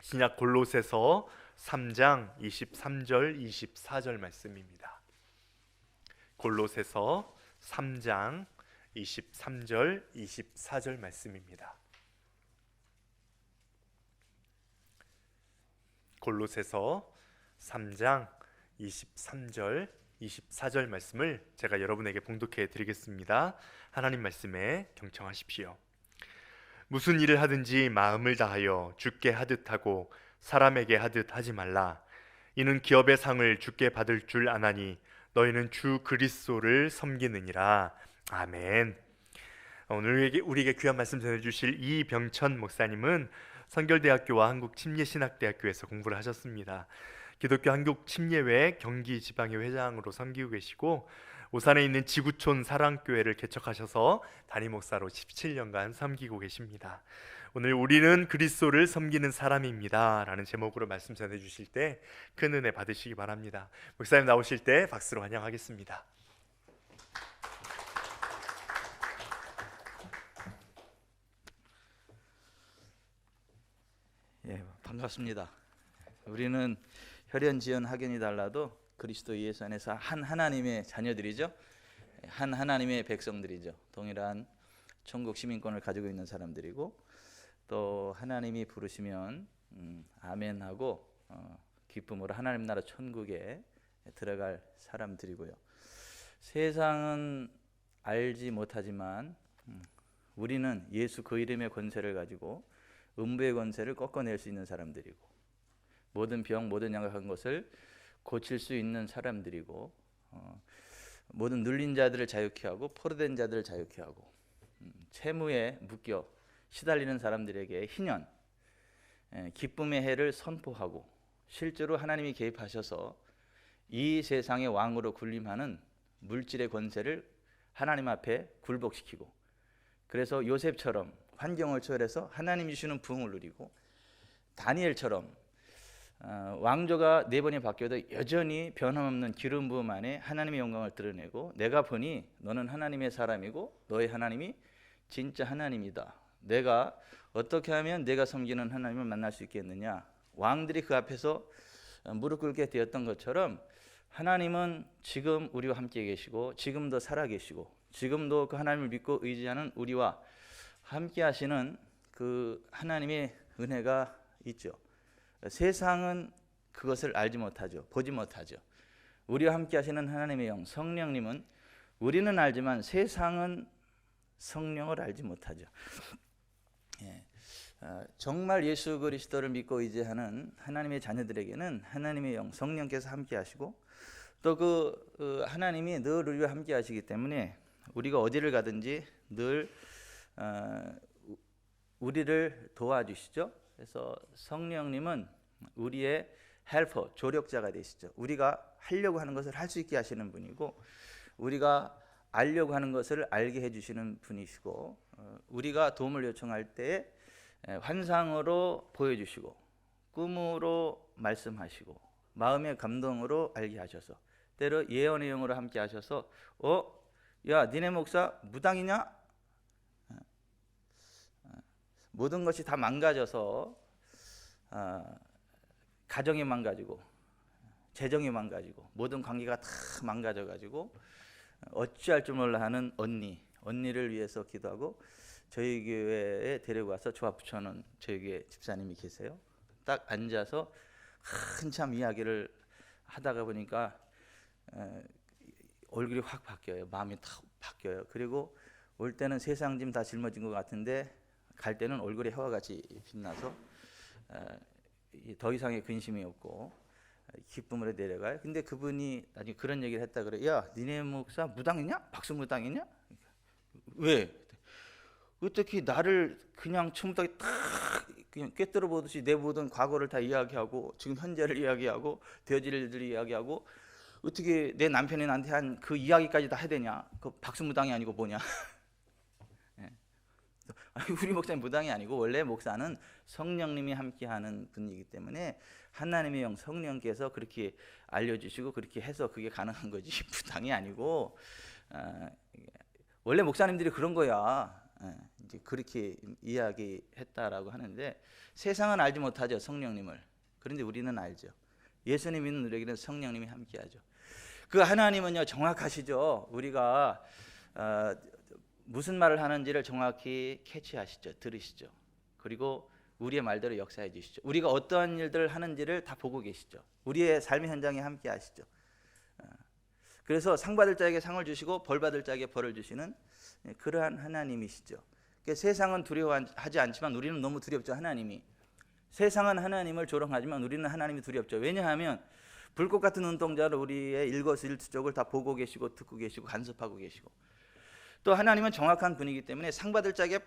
신약 골로새서 3장 23절 24절 말씀입니다. 골로새서 3장 23절 24절 말씀입니다. 골로새서 3장 23절 24절 말씀을 제가 여러분에게 봉독해 드리겠습니다. 하나님 말씀에 경청하십시오. 무슨 일을 하든지 마음을 다하여 주께 하듯 하고 사람에게 하듯 하지 말라. 이는 기업의 상을 주께 받을 줄 아나니 너희는 주 그리스도를 섬기느니라. 아멘. 오늘 우리에게 귀한 말씀 전해주실 이병천 목사님은 선결대학교와 한국침례신학대학교에서 공부를 하셨습니다. 기독교 한국침례회 경기 지방의 회장으로 섬기고 계시고 오산에 있는 지구촌 사랑교회를 개척하셔서 담임 목사로 17년간 섬기고 계십니다. 오늘 우리는 그리스도를 섬기는 사람입니다 라는 제목으로 말씀 전해주실 때 큰 은혜 받으시기 바랍니다. 목사님 나오실 때 박수로 환영하겠습니다. 예, 반갑습니다. 우리는 혈연, 지연, 학연이 달라도 그리스도 예수 안에서 한 하나님의 자녀들이죠. 한 하나님의 백성들이죠. 동일한 천국 시민권을 가지고 있는 사람들이고 또 하나님이 부르시면 아멘하고 기쁨으로 하나님 나라 천국에 들어갈 사람들이고요. 세상은 알지 못하지만 우리는 예수 그 이름의 권세를 가지고 음부의 권세를 꺾어낼 수 있는 사람들이고 모든 병, 모든 양악한 것을 고칠 수 있는 사람들이고 모든 눌린 자들을 자유케 하고 포로된 자들을 자유케 하고 채무에 묶여 시달리는 사람들에게 희년, 기쁨의 해를 선포하고 실제로 하나님이 개입하셔서 이 세상의 왕으로 군림하는 물질의 권세를 하나님 앞에 굴복시키고 그래서 요셉처럼 환경을 초월해서 하나님이 주시는 부흥을 누리고 다니엘처럼 왕조가 4번이 바뀌어도 여전히 변함없는 기름 부음 안에 하나님의 영광을 드러내고 내가 보니 너는 하나님의 사람이고 너의 하나님이 진짜 하나님이다. 내가 어떻게 하면 내가 섬기는 하나님을 만날 수 있겠느냐. 왕들이 그 앞에서 무릎 꿇게 되었던 것처럼 하나님은 지금 우리와 함께 계시고 지금도 살아계시고 지금도 그 하나님을 믿고 의지하는 우리와 함께 하시는 그 하나님의 은혜가 있죠. 세상은 그것을 알지 못하죠. 보지 못하죠. 우리와 함께 하시는 하나님의 영 성령님은 우리는 알지만 세상은 성령을 알지 못하죠. 예. 정말 예수 그리스도를 믿고 의지하는 하나님의 자녀들에게는 하나님의 영 성령께서 함께 하시고 또 그 하나님이 늘 우리와 함께 하시기 때문에 우리가 어디를 가든지 늘 우리를 도와주시죠. 그래서 성령님은 우리의 헬퍼, 조력자가 되시죠. 우리가 하려고 하는 것을 할 수 있게 하시는 분이고 우리가 알려고 하는 것을 알게 해주시는 분이시고 우리가 도움을 요청할 때 환상으로 보여주시고 꿈으로 말씀하시고 마음의 감동으로 알게 하셔서 때로 예언의 영으로 함께 하셔서 야 니네 목사 무당이냐? 모든 것이 다 망가져서 가정이 망가지고 재정이 망가지고 모든 관계가 다 망가져가지고 어찌할 줄 몰라 하는 언니를 위해서 기도하고 저희 교회에 데리고 와서 조합 붙여놓은 저희 교회 집사님이 계세요. 딱 앉아서 한참 이야기를 하다가 보니까 얼굴이 확 바뀌어요. 마음이 탁 바뀌어요. 그리고 올 때는 세상 짐 다 짊어진 것 같은데 갈 때는 얼굴이 해와 같이 빛나서 더 이상의 근심이 없고 기쁨으로 내려가요. 근데 그분이 나중에 그런 얘기를 했다 그래. 야, 니네 목사 무당이냐? 박수 무당이냐? 왜? 어떻게 나를 그냥 처음부터 딱 그냥 꿰뚫어 보듯이 내 모든 과거를 다 이야기하고 지금 현재를 이야기하고 되어질 일들을 이야기하고 어떻게 내 남편이 나한테 한 그 이야기까지 다 해야 되냐? 그 박수 무당이 아니고 뭐냐? 우리 목사님 무당이 아니고 원래 목사는 성령님이 함께하는 분이기 때문에 하나님의 영 성령께서 그렇게 알려주시고 그렇게 해서 그게 가능한 거지 무당이 아니고 원래 목사님들이 그런 거야. 이제 그렇게 이야기했다라고 하는데, 세상은 알지 못하죠, 성령님을. 그런데 우리는 알죠. 예수님 믿는 우리에게는 성령님이 함께하죠. 그 하나님은요 정확하시죠. 우리가 무슨 말을 하는지를 정확히 캐치하시죠. 들으시죠. 그리고 우리의 말대로 역사해 주시죠. 우리가 어떠한 일들을 하는지를 다 보고 계시죠. 우리의 삶의 현장에 함께 하시죠. 그래서 상 받을 자에게 상을 주시고 벌 받을 자에게 벌을 주시는 그러한 하나님이시죠. 그러니까 세상은 두려워하지 않지만 우리는 너무 두렵죠. 하나님이. 세상은 하나님을 조롱하지만 우리는 하나님이 두렵죠. 왜냐하면 불꽃 같은 눈동자를 우리의 일거수일투족을 다 보고 계시고 듣고 계시고 간섭하고 계시고, 또 하나님은 정확한 분이기 때문에 상 받을 자에게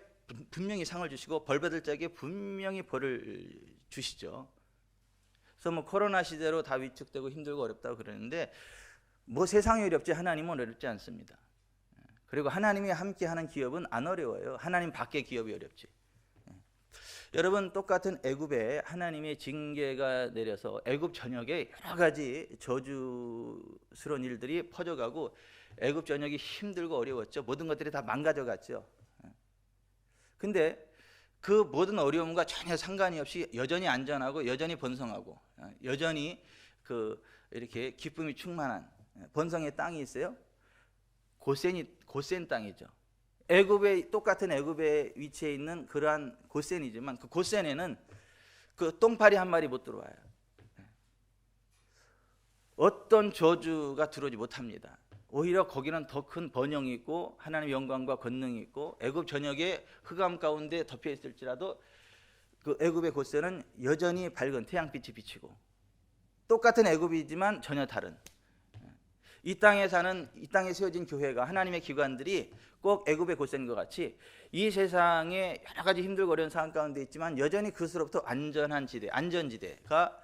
분명히 상을 주시고 벌 받을 자에게 분명히 벌을 주시죠. 그래서 뭐 코로나 시대로 다 위축되고 힘들고 어렵다고 그러는데, 뭐 세상이 어렵지 하나님은 어렵지 않습니다. 그리고 하나님이 함께하는 기업은 안 어려워요. 하나님 밖의 기업이 어렵지. 여러분, 똑같은 애굽에 하나님의 징계가 내려서 애굽 전역에 여러 가지 저주스러운 일들이 퍼져가고 애굽 전역이 힘들고 어려웠죠. 모든 것들이 다 망가져갔죠. 근데 그 모든 어려움과 전혀 상관이 없이 여전히 안전하고 여전히 번성하고 여전히 이렇게 기쁨이 충만한 번성의 땅이 있어요. 고센 땅이죠. 애굽의 똑같은 애굽에 위치해 있는 그러한 고센이지만 그 고센에는 그 똥파리 한 마리 못 들어와요. 어떤 저주가 들어오지 못합니다. 오히려 거기는 더 큰 번영이 있고 하나님의 영광과 권능이 있고 애굽 전역에 흑암 가운데 덮여 있을지라도 그 애굽의 고센은 여전히 밝은 태양빛이 비치고, 똑같은 애굽이지만 전혀 다른, 이 땅에 세워진 교회가, 하나님의 기관들이 꼭 애굽의 고센인 것 같이 이 세상에 여러 가지 힘들고 어려운 상황 가운데 있지만 여전히 그것으로부터 안전지대가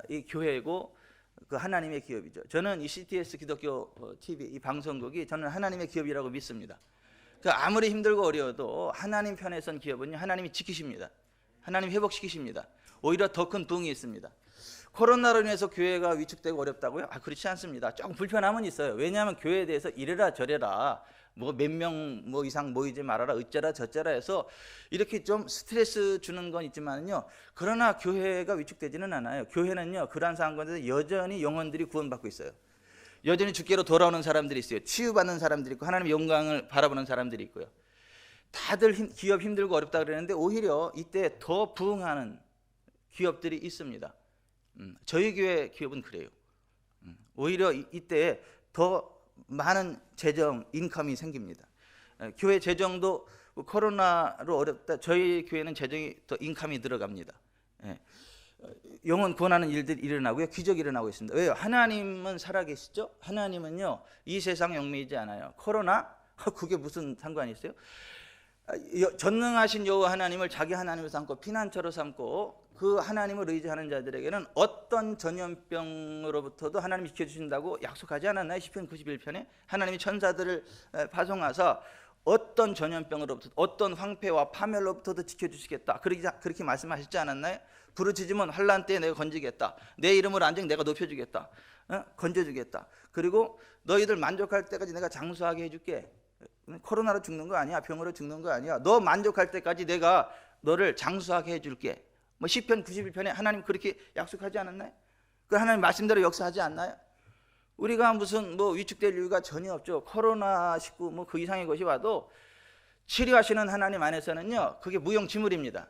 이 교회고 그 하나님의 기업이죠. 저는 이 CTS 기독교 TV 이 방송국이 저는 하나님의 기업이라고 믿습니다. 그 아무리 힘들고 어려워도 하나님 편에 선 기업은요 하나님이 지키십니다. 하나님 회복시키십니다. 오히려 더 큰 부흥이 있습니다. 코로나로 인해서 교회가 위축되고 어렵다고요? 그렇지 않습니다. 조금 불편함은 있어요. 왜냐하면 교회에 대해서 이래라 저래라, 뭐 몇 명 뭐 이상 모이지 말아라, 어쩌라 저쩌라 해서 이렇게 좀 스트레스 주는 건 있지만요, 그러나 교회가 위축되지는 않아요. 교회는요 그러한 상황 가운데 여전히 영혼들이 구원받고 있어요. 여전히 주께로 돌아오는 사람들이 있어요. 치유받는 사람들이 있고 하나님의 영광을 바라보는 사람들이 있고요. 다들 기업 힘들고 어렵다 그러는데 오히려 이때 더 부흥하는 기업들이 있습니다. 저희 교회 기업은 그래요. 오히려 이때 더 많은 재정 인컴이 생깁니다. 교회 재정도 코로나로 어렵다, 저희 교회는 재정이 더 인컴이 들어갑니다. 영혼 구원하는 일들이 일어나고요, 기적이 일어나고 있습니다. 왜요? 하나님은 살아계시죠. 하나님은요 이 세상 영매이지 않아요. 코로나 그게 무슨 상관이 있어요? 전능하신 여호와 하나님을 자기 하나님으로 삼고 피난처로 삼고 그 하나님을 의지하는 자들에게는 어떤 전염병으로부터도 하나님이 지켜주신다고 약속하지 않았나요? 시편 91편에 하나님이 천사들을 파송하사 어떤 전염병으로부터, 어떤 황폐와 파멸로부터도 지켜주시겠다, 그렇게 말씀하셨지 않았나요? 부르짖으면 환난 때에 내가 건지겠다, 내 이름을 안정 내가 높여주겠다, 건져주겠다, 그리고 너희들 만족할 때까지 내가 장수하게 해줄게. 코로나로 죽는 거 아니야, 병으로 죽는 거 아니야, 너 만족할 때까지 내가 너를 장수하게 해줄게. 뭐 시편 91편에 하나님 그렇게 약속하지 않았나요? 그 하나님 말씀대로 역사하지 않나요? 우리가 무슨 뭐 위축될 이유가 전혀 없죠. 코로나19 뭐 그 이상의 것이 와도 치료하시는 하나님 안에서는요 그게 무용지물입니다.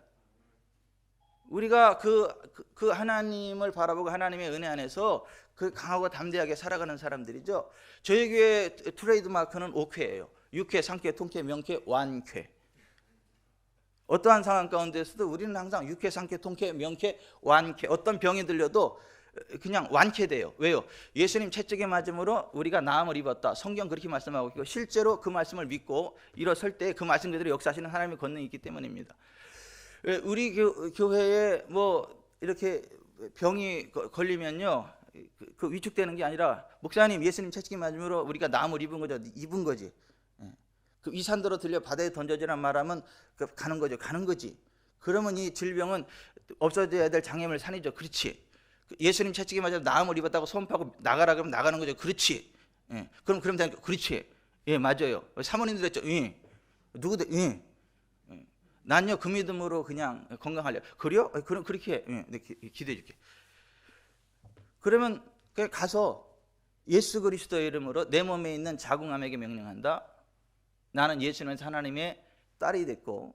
우리가 그 하나님을 바라보고 하나님의 은혜 안에서 그 강하고 담대하게 살아가는 사람들이죠. 저희 교회 트레이드 마크는 5쾌예요. 육쾌, 상쾌, 통쾌, 명쾌, 완쾌. 어떠한 상황 가운데서도 우리는 항상 육쾌, 상쾌, 통쾌, 명쾌, 완쾌. 어떤 병이 들려도 그냥 완쾌돼요. 왜요? 예수님 채찍에 맞음으로 우리가 나음을 입었다. 성경 그렇게 말씀하고 있고 실제로 그 말씀을 믿고 일어설 때 그 말씀 그대로 역사하시는 하나님의 권능이 있기 때문입니다. 우리 교회에 뭐 이렇게 병이 걸리면요 그 위축되는 게 아니라, 목사님 예수님 채찍에 맞음으로 우리가 나음을 입은 거지. 그 이산도로 들려 바다에 던져지란 말하면 가는 거지. 그러면 이 질병은 없어져야 될 장애물 산이죠. 그렇지. 예수님 채찍에 맞아 나음을 입었다고 손파고 나가라 그러면 나가는 거죠. 그렇지. 그럼 되니까 그렇지. 예, 맞아요. 사모님들 했죠. 예. 누구들? 예. 난요 그 믿음으로 그냥 건강하려. 그래요? 그럼 그렇게 해. 네, 기도해 줄게. 그러면 그냥 가서 예수 그리스도의 이름으로 내 몸에 있는 자궁암에게 명령한다. 나는 예수는 하나님의 딸이 됐고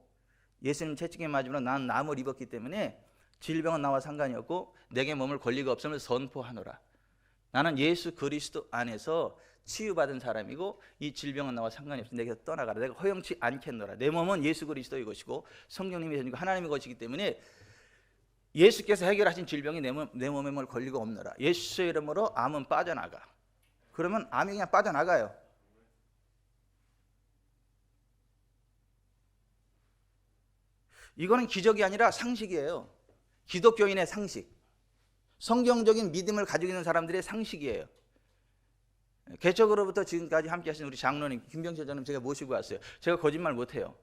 예수님 채찍에 맞으면 나는 남을 입었기 때문에 질병은 나와 상관이 없고 내게 몸을 권리가 없음을 선포하노라. 나는 예수 그리스도 안에서 치유받은 사람이고 이 질병은 나와 상관이 없어. 내게서 떠나가라. 내가 허용치 않겠노라. 내 몸은 예수 그리스도의 것이고 성령님의 것이고 하나님의 것이기 때문에 예수께서 해결하신 질병이 내 몸에 뭘 권리가 없노라. 예수의 이름으로 암은 빠져나가. 그러면 암이 그냥 빠져나가요. 이거는 기적이 아니라 상식이에요. 기독교인의 상식, 성경적인 믿음을 가지고 있는 사람들의 상식이에요. 개척으로부터 지금까지 함께 하신 우리 장로님 김병철 장로님 제가 모시고 왔어요. 제가 거짓말 못해요.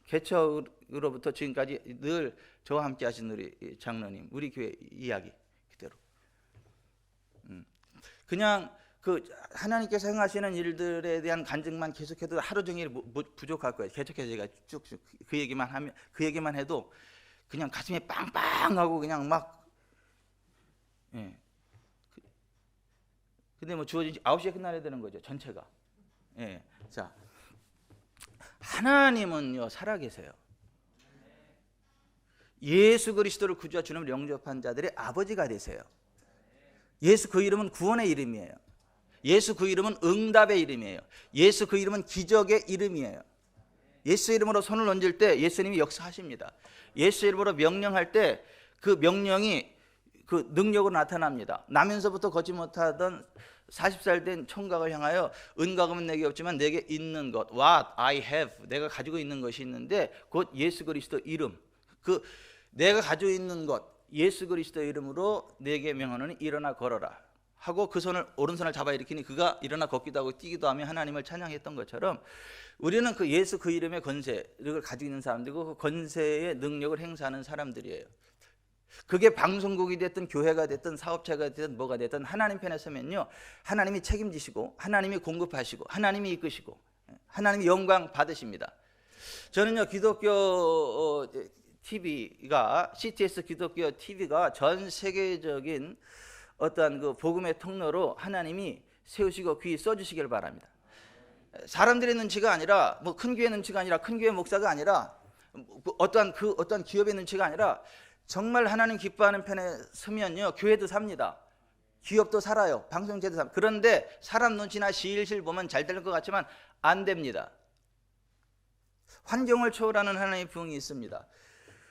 개척으로부터 지금까지 늘 저와 함께 하신 우리 장로님, 우리 교회 이야기 그대로 그냥 그 하나님께서 행하시는 일들에 대한 간증만 계속해도 하루 종일 부족할 거예요. 개척해서 제가 쭉쭉 그 얘기만 해도 그냥 가슴이 빵빵하고 그냥 막 근데 뭐 주어진 9시에 끝나야 되는 거죠. 전체가. 자, 하나님은요 살아계세요. 예수 그리스도를 구주와 주님을 영접한 자들의 아버지가 되세요. 예수 그 이름은 구원의 이름이에요. 예수 그 이름은 응답의 이름이에요. 예수 그 이름은 기적의 이름이에요. 예수 이름으로 손을 얹을 때 예수님이 역사하십니다. 예수 이름으로 명령할 때 그 명령이 그 능력으로 나타납니다. 나면서부터 걷지 못하던 40살 된 총각을 향하여 은과금은 내게 없지만 내게 있는 것 What I have 내가 가지고 있는 것이 있는데 곧 예수 그리스도 이름 그 내가 가지고 있는 것 예수 그리스도 이름으로 내게 명하노니 일어나 걸어라 하고 그 손을 오른손을 잡아 일으키니 그가 일어나 걷기도 하고 뛰기도 하며 하나님을 찬양했던 것처럼 우리는 그 예수 그 이름의 권세를 가지고 있는 사람들이고 그 권세의 능력을 행사하는 사람들이에요. 그게 방송국이 됐든 교회가 됐든 사업체가 됐든 뭐가 됐든 하나님 편에 서면요 하나님이 책임지시고 하나님이 공급하시고 하나님이 이끄시고 하나님이 영광 받으십니다. 저는요 기독교 TV가 CTS 기독교 TV가 전 세계적인 어떠한 그 복음의 통로로 하나님이 세우시고 귀 써주시길 바랍니다. 사람들의 눈치가 아니라 뭐 큰 교회 눈치가 아니라 큰 교회 목사가 아니라 어떠한 기업의 눈치가 아니라 정말 하나님 기뻐하는 편에 서면요 교회도 삽니다. 기업도 살아요. 방송제도 삽니다. 그런데 사람 눈치나 실실 보면 잘 될 것 같지만 안 됩니다. 환경을 초월하는 하나님의 부흥이 있습니다.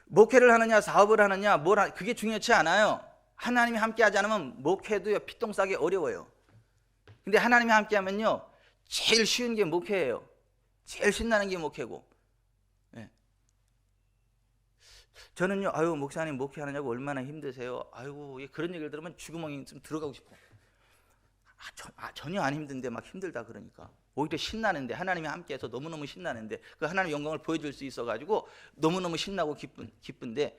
목회를 하느냐 사업을 하느냐 그게 중요치 않아요. 하나님이 함께하지 않으면 목회도요 피똥 싸기 어려워요. 근데 하나님이 함께하면요 제일 쉬운 게 목회예요. 제일 신나는 게 목회고. 저는요 아유 목사님 목회하느냐고 얼마나 힘드세요. 아이고 그런 얘기를 들으면 쥐구멍이 좀 들어가고 싶어. 전혀 안 힘든데 막 힘들다 그러니까 오히려 신나는데 하나님이 함께해서 너무너무 신나는데 그 하나님의 영광을 보여줄 수 있어가지고 너무너무 신나고 기쁜데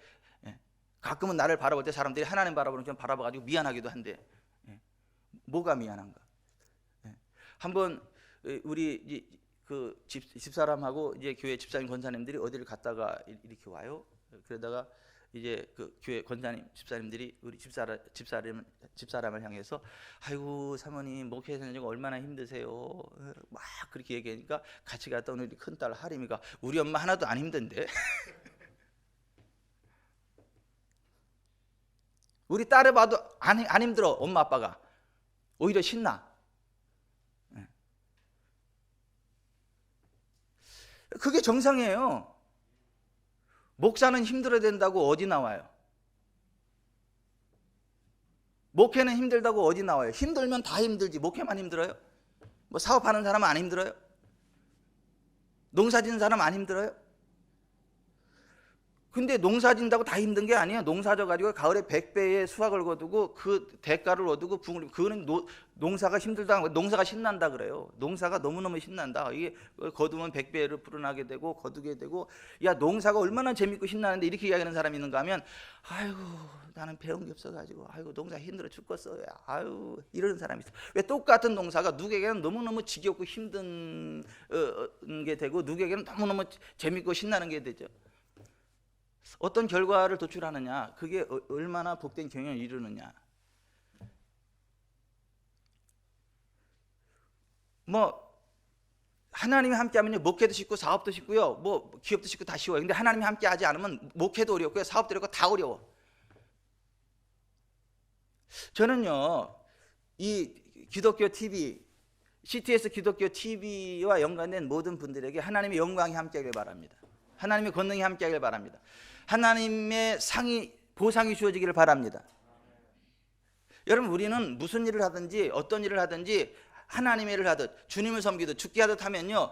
가끔은 나를 바라볼 때 사람들이 하나님 바라보는 좀 바라봐가지고 미안하기도 한데 뭐가 미안한가? 한번 우리 그 집사람하고 이제 교회 집사님 권사님들이 어디를 갔다가 이렇게 와요. 그러다가 이제 그 교회 권사님 집사님들이 우리 집사람을 향해서 아이고 사모님 목회하시는 거 얼마나 힘드세요. 막 그렇게 얘기하니까 같이 갔다 온 우리 큰딸 하림이가 우리 엄마 하나도 안 힘든데. 우리 딸을 봐도 안 힘들어. 엄마 아빠가 오히려 신나. 그게 정상이에요. 목사는 힘들어야 된다고 어디 나와요? 목회는 힘들다고 어디 나와요? 힘들면 다 힘들지 목회만 힘들어요? 뭐 사업하는 사람은 안 힘들어요? 농사 짓는 사람 안 힘들어요? 근데 농사 진다고 다 힘든 게 아니에요. 농사 져가지고 가을에 100배의 수확을 거두고 그 대가를 얻고 붕을, 그거는 농사가 힘들다. 농사가 신난다 그래요. 농사가 너무너무 신난다. 이게 거두면 100배를 불어나게 되고 거두게 되고, 야 농사가 얼마나 재밌고 신나는데 이렇게 이야기하는 사람이 있는가 하면, 아이고 나는 배운 게 없어가지고 아이고 농사 힘들어 죽겠어. 아유 이러는 사람이 있어. 왜 똑같은 농사가 누구에게는 너무너무 지겹고 힘든 게 되고 누구에게는 너무너무 재밌고 신나는 게 되죠. 어떤 결과를 도출하느냐, 그게 얼마나 복된 경영을 이루느냐. 뭐 하나님이 함께하면요 목회도 쉽고 사업도 쉽고요, 뭐 기업도 쉽고 다 쉬워요. 근데 하나님이 함께하지 않으면 목회도 어렵고요, 사업도 어렵고 다 어려워. 저는요 이 기독교 TV, CTS 기독교 TV와 연관된 모든 분들에게 하나님의 영광이 함께하길 바랍니다. 하나님의 권능이 함께하길 바랍니다. 하나님의 보상이 주어지기를 바랍니다. 여러분, 우리는 무슨 일을 하든지 어떤 일을 하든지 하나님의 일을 하듯 주님을 섬기듯 죽게 하듯 하면요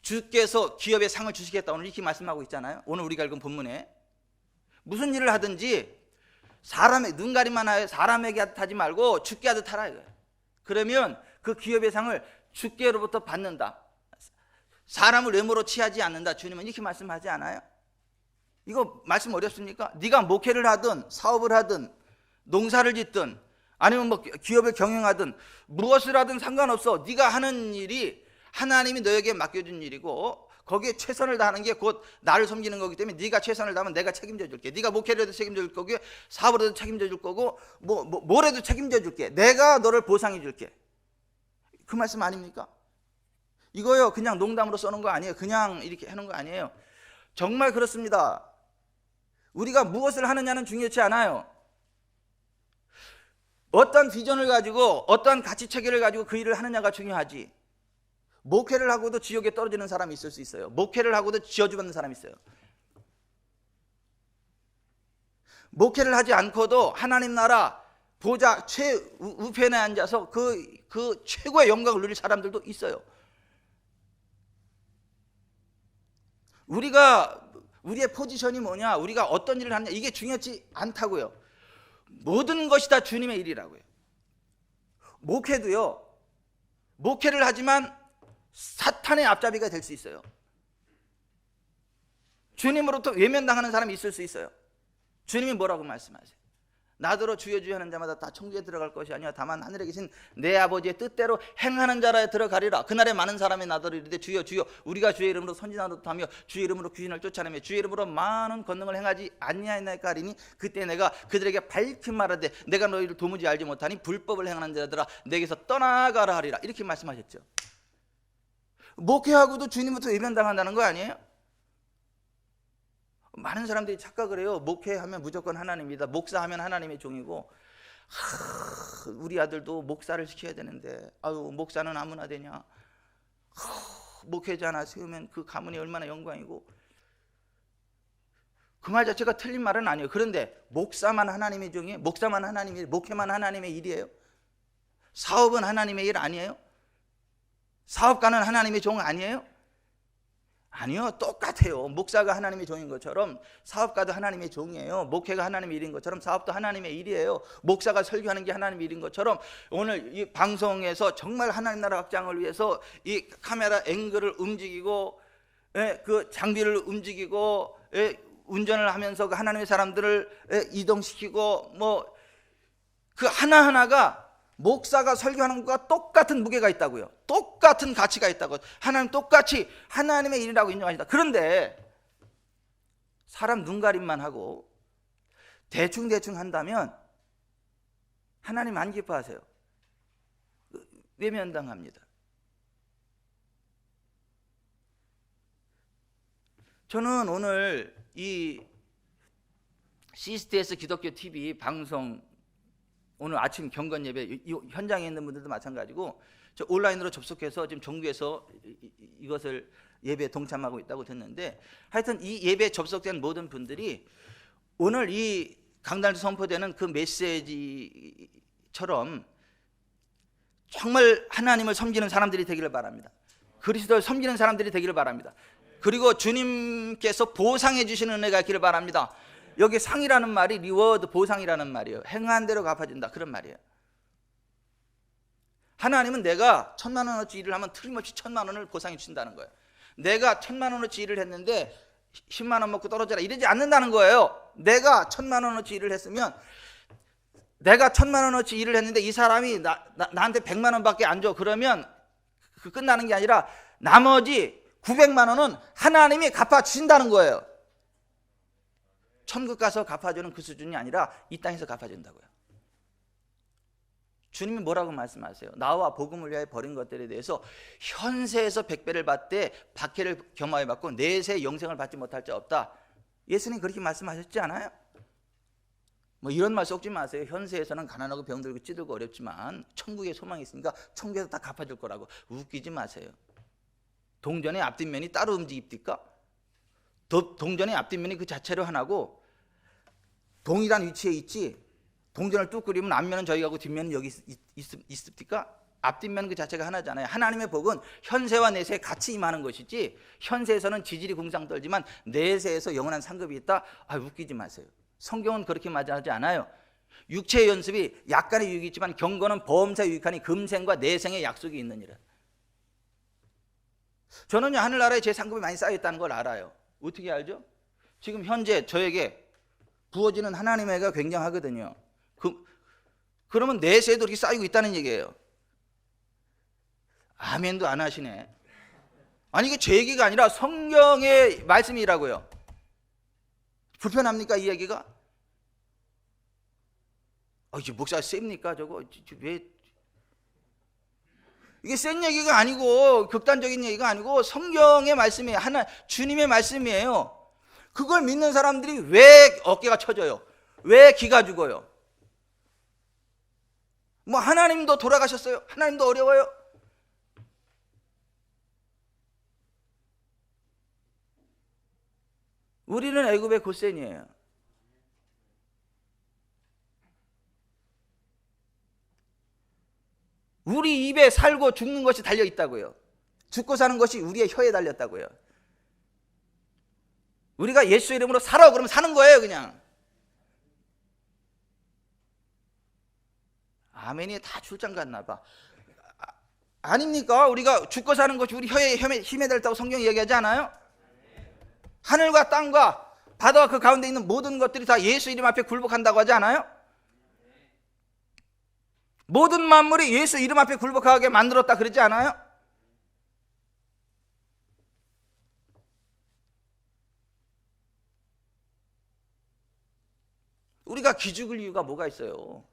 주께서 기업의 상을 주시겠다, 오늘 이렇게 말씀하고 있잖아요. 오늘 우리가 읽은 본문에 무슨 일을 하든지 사람의 눈 가림만 하여 사람에게 하듯 하지 말고 주께 하듯 하라 이거예요. 그러면 그 기업의 상을 주께로부터 받는다. 사람을 외모로 취하지 않는다. 주님은 이렇게 말씀하지 않아요? 이거 말씀 어렵습니까? 네가 목회를 하든 사업을 하든 농사를 짓든 아니면 뭐 기업을 경영하든 무엇을 하든 상관없어. 네가 하는 일이 하나님이 너에게 맡겨준 일이고 거기에 최선을 다하는 게 곧 나를 섬기는 거기 때문에 네가 최선을 다하면 내가 책임져 줄게. 네가 목회를 해도 책임져 줄 거고 사업을 해도 책임져 줄 거고 뭘 해도 책임져 줄게. 내가 너를 보상해 줄게. 그 말씀 아닙니까? 이거요 그냥 농담으로 써놓은 거 아니에요. 그냥 이렇게 하는 거 아니에요. 정말 그렇습니다. 우리가 무엇을 하느냐는 중요치 않아요. 어떤 비전을 가지고 어떤 가치 체계를 가지고 그 일을 하느냐가 중요하지. 목회를 하고도 지옥에 떨어지는 사람이 있을 수 있어요. 목회를 하고도 지어주는 사람이 있어요. 목회를 하지 않고도 하나님 나라 보좌 최우편에 앉아서 그 최고의 영광을 누릴 사람들도 있어요. 우리의 포지션이 뭐냐, 우리가 어떤 일을 하느냐, 이게 중요하지 않다고요. 모든 것이 다 주님의 일이라고요. 목회도요, 목회를 하지만 사탄의 앞잡이가 될 수 있어요. 주님으로부터 외면당하는 사람이 있을 수 있어요. 주님이 뭐라고 말씀하세요? 나더러 주여 주여 하는 자마다 다 천국에 들어갈 것이 아니라 다만 하늘에 계신 내 아버지의 뜻대로 행하는 자라에 들어가리라. 그날에 많은 사람이 나더러 이르되 주여 주여 우리가 주의 이름으로 선지자노릇 하며 주의 이름으로 귀신을 쫓아내며 주의 이름으로 많은 권능을 행하지 아니하였나이까 하리니 그때 내가 그들에게 밝히 말하되 내가 너희를 도무지 알지 못하니 불법을 행하는 자들아 내게서 떠나가라 하리라. 이렇게 말씀하셨죠. 목회하고도 주님부터 외면당한다는 거 아니에요? 많은 사람들이 착각을 해요. 목회하면 무조건 하나님이다. 목사하면 하나님의 종이고, 우리 아들도 목사를 시켜야 되는데 아유 목사는 아무나 되냐. 목회자 하나 세우면 그 가문이 얼마나 영광이고. 그 말 자체가 틀린 말은 아니에요. 그런데 목사만 하나님의 종이에요? 목사만 하나님의 일, 목회만 하나님의 일이에요? 사업은 하나님의 일 아니에요? 사업가는 하나님의 종 아니에요? 아니요, 똑같아요. 목사가 하나님의 종인 것처럼 사업가도 하나님의 종이에요. 목회가 하나님의 일인 것처럼 사업도 하나님의 일이에요. 목사가 설교하는 게 하나님의 일인 것처럼 오늘 이 방송에서 정말 하나님 나라 확장을 위해서 이 카메라 앵글을 움직이고 그 장비를 움직이고 운전을 하면서 그 하나님의 사람들을 이동시키고 뭐 그 하나하나가 목사가 설교하는 것과 똑같은 무게가 있다고요. 똑같은 가치가 있다고. 하나님 똑같이 하나님의 일이라고 인정하시다. 그런데 사람 눈가림만 하고 대충 한다면 하나님 안 기뻐하세요. 외면당합니다. 저는 오늘 이 CTS 기독교 TV 방송 오늘 아침 경건 예배 이 현장에 있는 분들도 마찬가지고 저 온라인으로 접속해서 지금 전국에서 이것을 예배에 동참하고 있다고 듣는데 하여튼 이 예배에 접속된 모든 분들이 오늘 이 강단에서 선포되는 그 메시지처럼 정말 하나님을 섬기는 사람들이 되기를 바랍니다. 그리스도를 섬기는 사람들이 되기를 바랍니다. 그리고 주님께서 보상해 주시는 은혜가 있기를 바랍니다. 여기 상이라는 말이 리워드, 보상이라는 말이에요. 행한 대로 갚아준다, 그런 말이에요. 하나님은 내가 1,000만 원어치 일을 하면 틀림없이 1,000만 원을 보상해 주신다는 거예요. 내가 1,000만 원어치 일을 했는데 10만 원 먹고 떨어져라 이러지 않는다는 거예요. 내가 1,000만 원어치 일을 했으면, 내가 1,000만 원어치 일을 했는데 이 사람이 나한테 100만 원밖에 안 줘. 그러면 그 끝나는 게 아니라 나머지 900만 원은 하나님이 갚아주신다는 거예요. 천국 가서 갚아주는 그 수준이 아니라 이 땅에서 갚아준다고요. 주님이 뭐라고 말씀하세요? 나와 복음을 위하여 버린 것들에 대해서 현세에서 100배를 받되 박해를 겸하여 받고 내세 영생을 받지 못할 자 없다. 예수님 그렇게 말씀하셨지 않아요? 뭐 이런 말 섞지 마세요. 현세에서는 가난하고 병들고 찌들고 어렵지만 천국에 소망이 있으니까 천국에서 다 갚아줄 거라고. 웃기지 마세요. 동전의 앞뒷면이 따로 움직입니까? 동전의 앞뒷면이 그 자체로 하나고 동일한 위치에 있지, 동전을 뚝 그리면 앞면은 저기 가고 뒷면은 여기 있습니까? 앞뒷면은 그 자체가 하나잖아요. 하나님의 복은 현세와 내세에 같이 임하는 것이지, 현세에서는 지질이 궁상 떨지만 내세에서 영원한 상급이 있다. 웃기지 마세요. 성경은 그렇게 말하지 않아요. 육체의 연습이 약간의 유익이 있지만 경건은 범사 유익하니 금생과 내생의 약속이 있느니라. 저는요, 하늘나라에 제 상급이 많이 쌓여있다는 걸 알아요. 어떻게 알죠? 지금 현재 저에게 부어지는 하나님의 애가 굉장하거든요. 그러면 내세에도 이렇게 쌓이고 있다는 얘기예요. 아멘도 안 하시네. 아니, 이게 제 얘기가 아니라 성경의 말씀이라고요. 불편합니까, 이 얘기가? 이제 목사 셉니까, 저거? 왜? 이게 센 얘기가 아니고 극단적인 얘기가 아니고 성경의 말씀이에요. 주님의 말씀이에요. 그걸 믿는 사람들이 왜 어깨가 쳐져요? 왜 기가 죽어요? 뭐 하나님도 돌아가셨어요? 하나님도 어려워요? 우리는 애굽의 고센이에요. 우리 입에 살고 죽는 것이 달려있다고요. 죽고 사는 것이 우리의 혀에 달렸다고요. 우리가 예수 이름으로 살아 그러면 사는 거예요, 그냥. 아멘이 다 출장 갔나 봐. 아닙니까? 우리가 죽고 사는 것이 우리 혀에 힘에 달렸다고 성경이 얘기하지 않아요? 하늘과 땅과 바다와 그 가운데 있는 모든 것들이 다 예수 이름 앞에 굴복한다고 하지 않아요? 모든 만물이 예수 이름 앞에 굴복하게 만들었다 그러지 않아요? 우리가 기죽을 이유가 뭐가 있어요?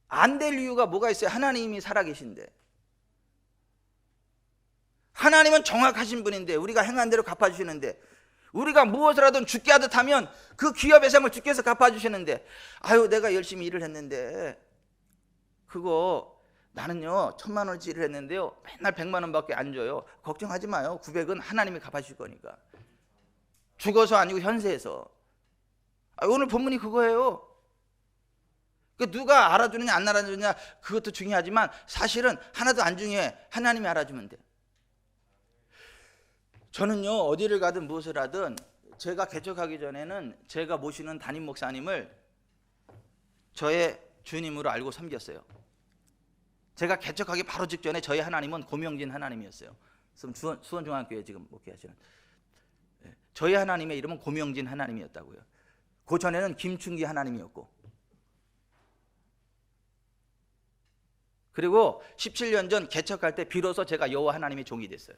안 될 이유가 뭐가 있어요? 하나님이 살아계신데, 하나님은 정확하신 분인데, 우리가 행한 대로 갚아주시는데, 우리가 무엇을 하든 죽게 하듯 하면 그 기업의 셈을 주께서 갚아주시는데, 내가 열심히 일을 했는데 그거 나는요 1,000만 원어치 일을 했는데요 맨날 100만 원밖에 안 줘요. 걱정하지 마요. 900은 하나님이 갚아주실 거니까. 죽어서 아니고 현세에서. 오늘 본문이 그거예요. 누가 알아주느냐 안 알아주느냐 그것도 중요하지만 사실은 하나도 안 중요해. 하나님이 알아주면 돼. 저는요 어디를 가든 무엇을 하든 제가 개척하기 전에는 제가 모시는 담임 목사님을 저의 주님으로 알고 섬겼어요. 제가 개척하기 바로 직전에 저희 하나님은 고명진 하나님이었어요. 수원중앙교회 지금 목회하시는 저희 하나님의 이름은 고명진 하나님이었다고요. 그 전에는 김충기 하나님이었고, 그리고 17년 전 개척할 때 비로소 제가 여호와 하나님의 종이 됐어요.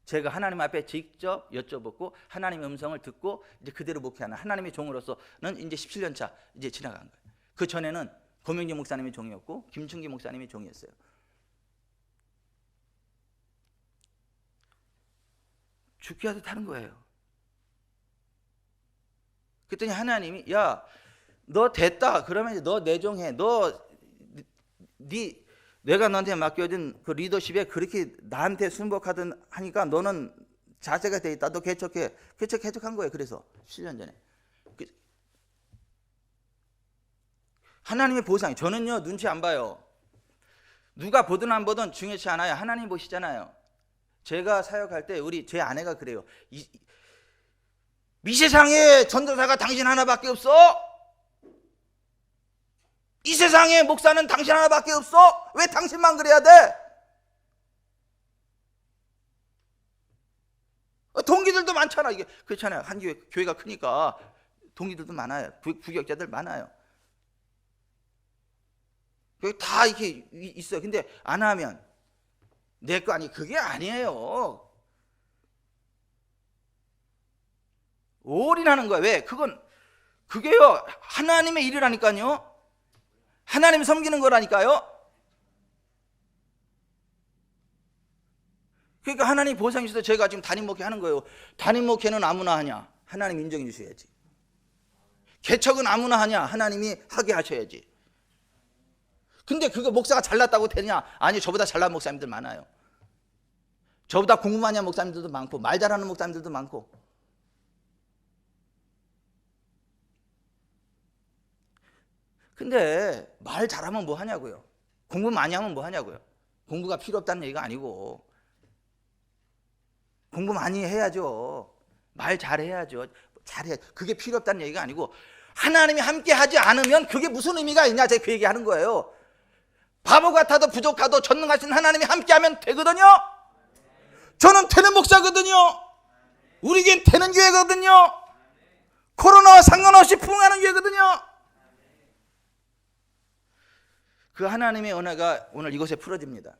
제가 하나님 앞에 직접 여쭤보고 하나님의 음성을 듣고 이제 그대로 목회하는 하나님의 종으로서는 이제 17년 차 이제 지나간 거예요. 그 전에는 고명진 목사님의 종이었고 김충기 목사님의 종이었어요. 죽게 하듯 하는 거예요. 그랬더니 하나님이 너 됐다. 그러면 이제 너 내 종해. 내가 너한테 맡겨진 그 리더십에 그렇게 나한테 순복하든 하니까 너는 자세가 돼 있다. 너 개척한 거예요. 그래서 7년 전에 하나님의 보상. 저는요 눈치 안 봐요. 누가 보든 안 보든 중요치 않아요. 하나님 보시잖아요. 제가 사역할 때 제 아내가 그래요. 이 세상에 전도사가 당신 하나밖에 없어. 이 세상에 목사는 당신 하나밖에 없어. 왜 당신만 그래야 돼? 동기들도 많잖아. 이게 그렇잖아요. 한 교회가 크니까 동기들도 많아요. 부역자들 많아요. 다 이렇게 있어요. 근데 안 하면 내 거 아니. 그게 아니에요. 올인하는 거야. 왜? 그게요 하나님의 일이라니까요. 하나님 섬기는 거라니까요. 그러니까 하나님 보상 주셔서 제가 지금 담임 목회 하는 거예요. 담임 목회는 아무나 하냐? 하나님 인정해 주셔야지. 개척은 아무나 하냐? 하나님이 하게 하셔야지. 근데 그거 목사가 잘났다고 되냐? 아니, 저보다 잘난 목사님들 많아요. 저보다 공부 많이 한 목사님들도 많고 말 잘하는 목사님들도 많고. 근데 말 잘하면 뭐 하냐고요? 공부 많이 하면 뭐 하냐고요? 공부가 필요 없다는 얘기가 아니고 공부 많이 해야죠. 말 잘해야죠. 잘해. 그게 필요 없다는 얘기가 아니고 하나님이 함께 하지 않으면 그게 무슨 의미가 있냐? 제가 그 얘기하는 거예요. 바보 같아도 부족하도 전능하신 하나님이 함께하면 되거든요. 저는 되는 목사거든요. 우리 교회는 되는 교회거든요. 코로나와 상관없이 부흥하는 교회거든요. 그 하나님의 은혜가 오늘 이곳에 풀어집니다.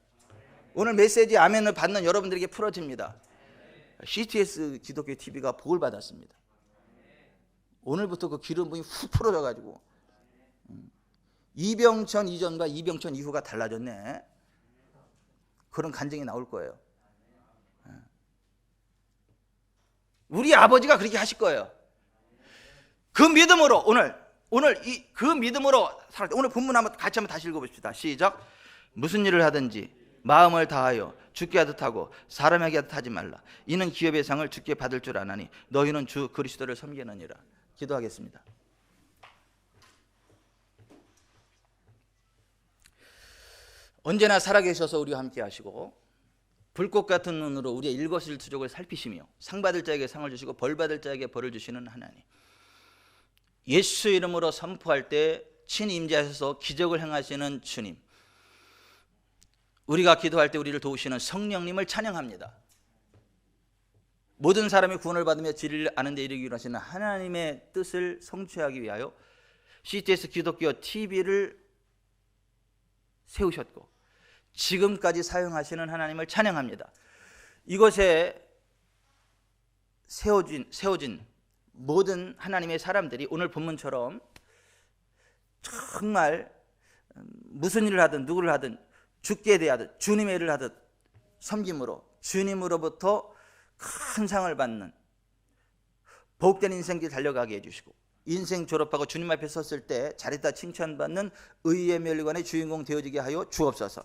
오늘 메시지 아멘을 받는 여러분들에게 풀어집니다. CTS 기독교 TV가 복을 받았습니다. 오늘부터 그 기름 부음이 훅 풀어져가지고 이병천 이전과 이병천 이후가 달라졌네. 그런 간증이 나올 거예요. 우리 아버지가 그렇게 하실 거예요. 그 믿음으로 그 믿음으로 살았다. 오늘 본문 같이 한번 다시 읽어봅시다. 시작. 무슨 일을 하든지 마음을 다하여 주께 하듯 하고 사람에게 하듯 하지 말라. 이는 기업의 상을 주께 받을 줄 아나니 너희는 주 그리스도를 섬기느니라. 기도하겠습니다. 언제나 살아계셔서 우리와 함께 하시고 불꽃 같은 눈으로 우리의 일거수일투족을 살피시며 상 받을 자에게 상을 주시고 벌 받을 자에게 벌을 주시는 하나님, 예수 이름으로 선포할 때 친히 임재하셔서 기적을 행하시는 주님, 우리가 기도할 때 우리를 도우시는 성령님을 찬양합니다. 모든 사람이 구원을 받으며 진리를 아는 데 이르기로 하시는 하나님의 뜻을 성취하기 위하여 CTS 기독교 TV를 세우셨고 지금까지 사용하시는 하나님을 찬양합니다. 이곳에 세워진 모든 하나님의 사람들이 오늘 본문처럼 정말 무슨 일을 하든 누구를 하든 주께 대하듯 주님의 일을 하듯 섬김으로 주님으로부터 큰 상을 받는 복된 인생길 달려가게 해주시고 인생 졸업하고 주님 앞에 섰을 때 잘했다 칭찬받는 의의 멸관의 주인공 되어지게 하여 주옵소서.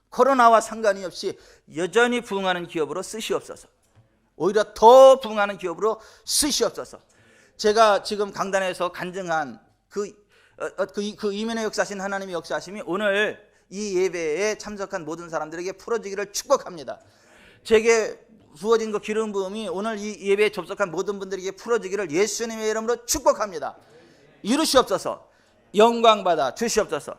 코로나와 상관이 없이 여전히 부흥하는 기업으로 쓰시옵소서. 오히려 더 부흥하는 기업으로 쓰시옵소서. 제가 지금 강단에서 간증한 그 이면의 역사신 하나님의 역사심이 오늘 이 예배에 참석한 모든 사람들에게 풀어지기를 축복합니다. 제게 부어진 그 기름 부음이 오늘 이 예배에 접속한 모든 분들에게 풀어지기를 예수님의 이름으로 축복합니다. 이루시옵소서. 영광 받아 주시옵소서.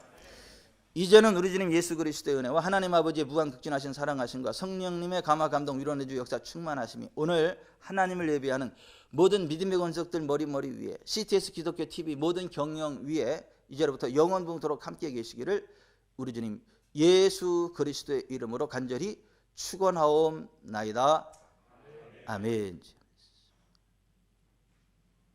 이제는 우리 주님 예수 그리스도의 은혜와 하나님 아버지의 무한극진하신 사랑하심과 성령님의 감화 감동 위로내주 역사 충만하심이 오늘 하나님을 예배하는 모든 믿음의 권속들 머리 위에 CTS 기독교 TV 모든 경영 위에 이제로부터 영원붕토록 함께 계시기를 우리 주님 예수 그리스도의 이름으로 간절히 축원하옵나이다. 아멘.